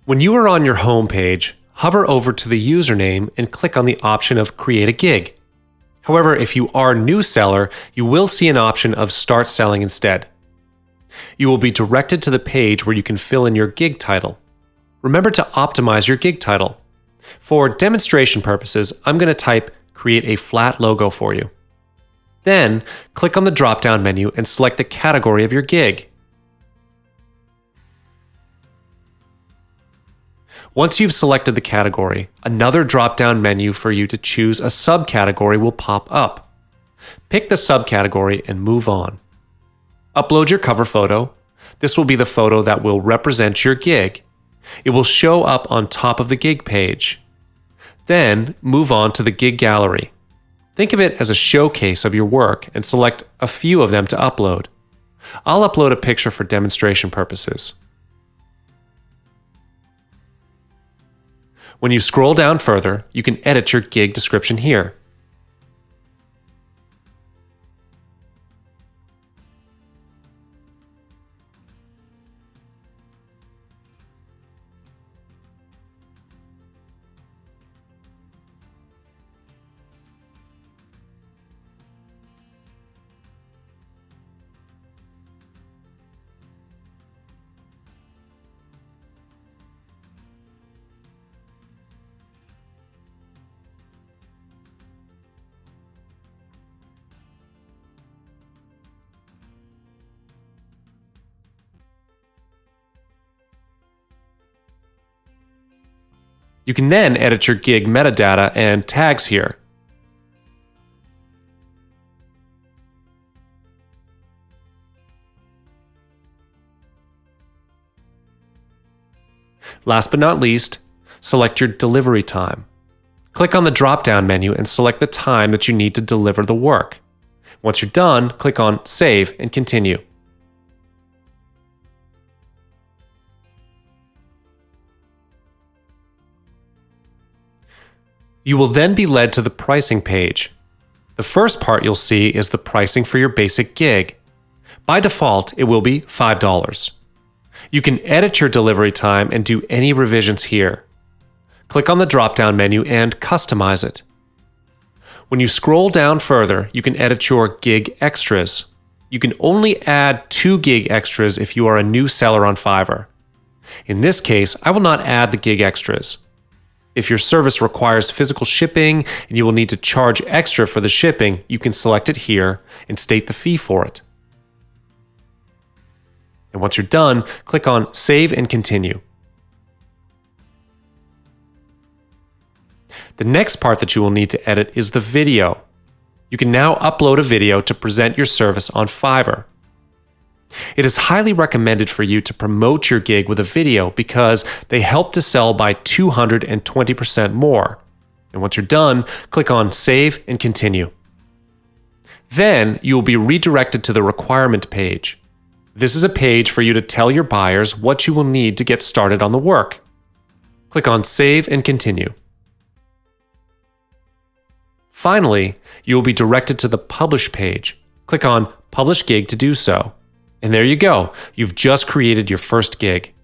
When you are on your home page, hover over to the username and click on the option of Create a Gig. However, if you are a new seller, you will see an option of Start Selling instead. You will be directed to the page where you can fill in your gig title. Remember to optimize your gig title. For demonstration purposes, I'm going to type Create a Flat Logo for you. Then, click on the drop-down menu and select the category of your gig. Once you've selected the category, another drop-down menu for you to choose a subcategory will pop up. Pick the subcategory and move on. Upload your cover photo. This will be the photo that will represent your gig. It will show up on top of the gig page. Then, move on to the gig gallery. Think of it as a showcase of your work and select a few of them to upload. I'll upload a picture for demonstration purposes. When you scroll down further, you can edit your gig description here. You can then edit your gig metadata and tags here. Last but not least, select your delivery time. Click on the drop-down menu and select the time that you need to deliver the work. Once you're done, click on Save and Continue. You will then be led to the pricing page. The first part you'll see is the pricing for your basic gig. By default, it will be $5. You can edit your delivery time and do any revisions here. Click on the drop-down menu and customize it. When you scroll down further, you can edit your gig extras. You can only add 2 gig extras if you are a new seller on Fiverr. In this case, I will not add the gig extras. If your service requires physical shipping and you will need to charge extra for the shipping, you can select it here and state the fee for it. And once you're done, click on Save and Continue. The next part that you will need to edit is the video. You can now upload a video to present your service on Fiverr. It is highly recommended for you to promote your gig with a video because they help to sell by 220% more. And once you're done, click on Save and Continue. Then you will be redirected to the requirement page. This is a page for you to tell your buyers what you will need to get started on the work. Click on Save and Continue. Finally, you will be directed to the Publish page. Click on Publish Gig to do so. And there you go, you've just created your first gig.